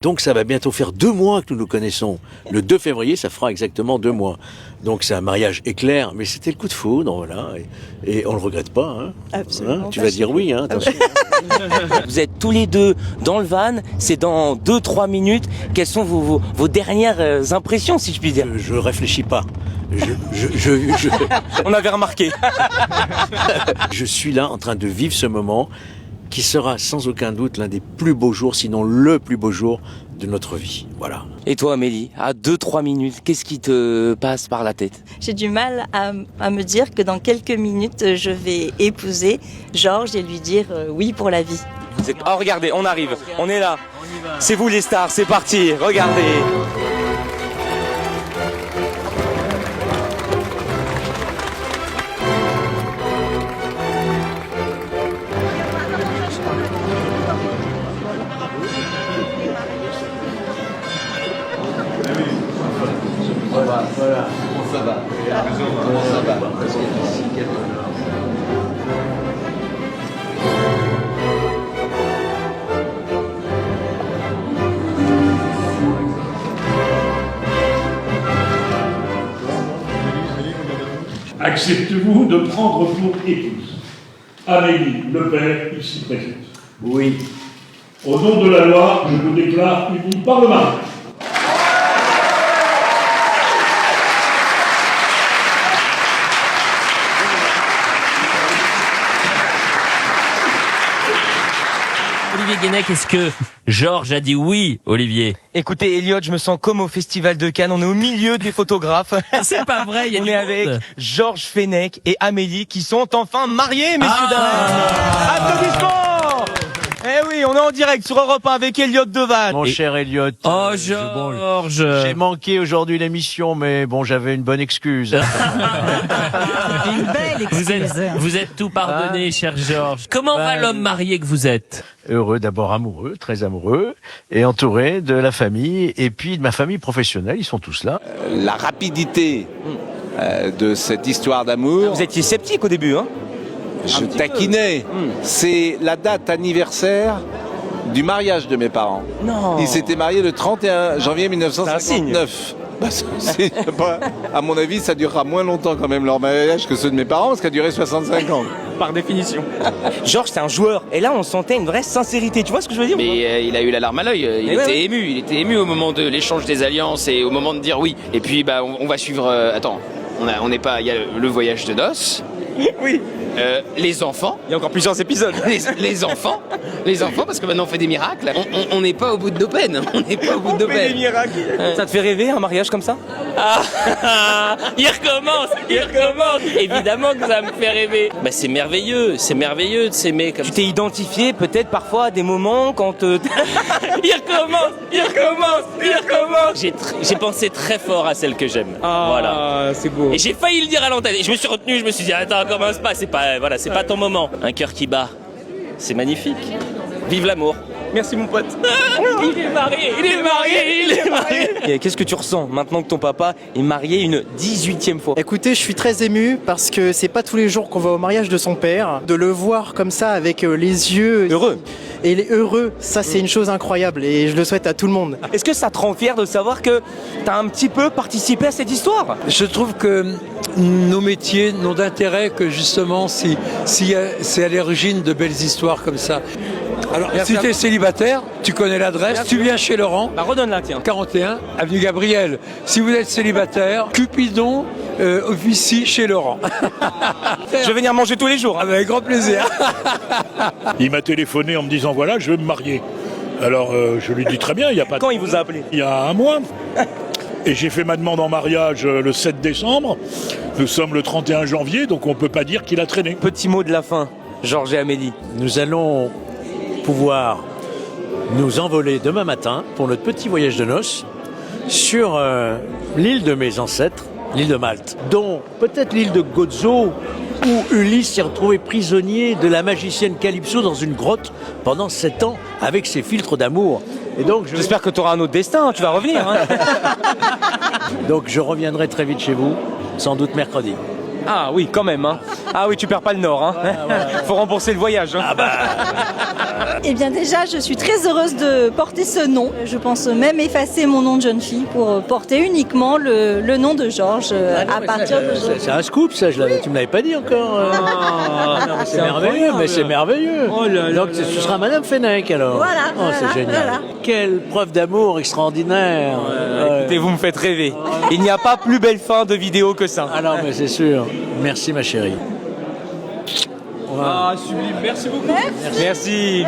Donc ça va bientôt faire 2 mois que nous nous connaissons. Le 2 février, ça fera exactement 2 mois. Donc c'est un mariage éclair, mais c'était le coup de foudre, voilà. Et on le regrette pas, hein. Absolument. Tu vas dire oui, hein, attention. Vous êtes tous les deux dans le van, c'est dans 2-3 minutes. Quelles sont vos dernières impressions, si je puis dire? Je réfléchis pas. On avait remarqué. Je suis là en train de vivre ce moment qui sera sans aucun doute l'un des plus beaux jours, sinon le plus beau jour de notre vie. Voilà. Et toi, Amélie, à 2-3 minutes, qu'est-ce qui te passe par la tête? J'ai du mal à me dire que dans quelques minutes, je vais épouser Georges et lui dire oui pour la vie. Oh, regardez, on arrive, on est là. C'est vous les stars, c'est parti, regardez. Voilà, on ça va. Comment ça va? Parce qu'il y a ici quelqu'un. Acceptez-vous de prendre pour épouse Amélie, le père, ici présente? Oui. Au nom de la loi, je vous déclare unis par le mariage. Olivier Guénec, est-ce que Georges a dit oui, Olivier? Écoutez, Elliot, je me sens comme au Festival de Cannes. On est au milieu des photographes. C'est pas vrai, il y a On du est monde. avec Georges Fenech et Amélie qui sont enfin mariés, messieurs dames. Applaudissements. Eh oui, on est en direct sur Europe 1 avec Elliot Deval. Mon cher Elliot. Oh, Georges. J'ai manqué aujourd'hui l'émission, mais bon, j'avais une bonne excuse. Une belle excuse. Vous êtes tout pardonné, cher Georges. Comment va l'homme marié que vous êtes? Heureux, d'abord amoureux, très amoureux, et entouré de la famille, et puis de ma famille professionnelle, ils sont tous là. La rapidité de cette histoire d'amour, Vous étiez sceptique au début, hein? je taquinais. C'est la date anniversaire du mariage de mes parents. Non. Ils s'étaient mariés le 31 janvier C'est un signe. 1959. Bah, à mon avis, ça durera moins longtemps quand même leur mariage que ceux de mes parents, parce qu'il a duré 65 ans. Par définition. Georges, c'est un joueur. Et là, on sentait une vraie sincérité. Tu vois ce que je veux dire? Mais il a eu la larme à l'œil, il était ému au moment de l'échange des alliances et au moment de dire oui. Et puis bah on va suivre. Attends, on n'est pas. Il y a le voyage de noces. Oui. Les enfants. Il y a encore plusieurs épisodes. Les enfants, parce que maintenant on fait des miracles. On n'est pas au bout de nos peines. On n'est pas au bout de nos peines. Ça te fait rêver un mariage comme ça? Il recommence. Évidemment que ça me fait rêver. Bah, c'est merveilleux de s'aimer comme Tu ça. t'es identifié peut-être parfois à des moments quand Il recommence. J'ai pensé très fort à celle que j'aime. Voilà. c'est beau. Et j'ai failli le dire à l'antenne. Et je me suis retenu, je me suis dit, attends, commence pas, c'est pas ton moment. Un cœur qui bat, c'est magnifique. Vive l'amour. Merci mon pote. Il est marié. Et qu'est-ce que tu ressens maintenant que ton papa est marié une 18e fois? Écoutez, je suis très ému parce que c'est pas tous les jours qu'on va au mariage de son père. De le voir comme ça avec les yeux Heureux. et les heureux, ça c'est une chose incroyable et je le souhaite à tout le monde. Est-ce que ça te rend fier de savoir que t'as un petit peu participé à cette histoire? Je trouve que nos métiers n'ont d'intérêt que justement si c'est à l'origine de belles histoires comme ça. Alors, si tu es célibataire, tu connais l'adresse, tu viens chez Laurent. Bah redonne-la, tiens. 41, avenue Gabriel. Si vous êtes célibataire, Cupidon officie chez Laurent. Je vais venir manger tous les jours. Avec grand plaisir. Il m'a téléphoné en me disant voilà, je veux me marier. Alors je lui dis très bien, il y a pas. Quand il vous a appelé? Il y a un mois. Et j'ai fait ma demande en mariage le 7 décembre. Nous sommes le 31 janvier, donc on peut pas dire qu'il a traîné. Petit mot de la fin, Georges et Amélie. Nous allons pouvoir nous envoler demain matin pour notre petit voyage de noces sur l'île de mes ancêtres, l'île de Malte, dont peut-être l'île de Gozo, où Ulysse s'est retrouvé prisonnier de la magicienne Calypso dans une grotte pendant 7 ans avec ses filtres d'amour. Et donc, J'espère que tu auras un autre destin, tu vas revenir. Hein. donc je reviendrai très vite chez vous, sans doute mercredi. Ah oui, quand même. Hein. Ah oui, tu perds pas le nord. Hein. Faut rembourser le voyage. Hein. Eh bien déjà, je suis très heureuse de porter ce nom. Je pense même effacer mon nom de jeune fille pour porter uniquement le nom de Georges à partir d'aujourd'hui. C'est un scoop, ça, tu me l'avais pas dit encore. Non, mais c'est merveilleux, mais c'est merveilleux. Donc ce sera Madame Fenech alors. Voilà, Oh, c'est génial. voilà. Quelle preuve d'amour extraordinaire. Écoutez, vous me faites rêver. Il n'y a pas plus belle fin de vidéo que ça. Alors, mais c'est sûr. Merci ma chérie. Ah, sublime. Merci beaucoup. Merci.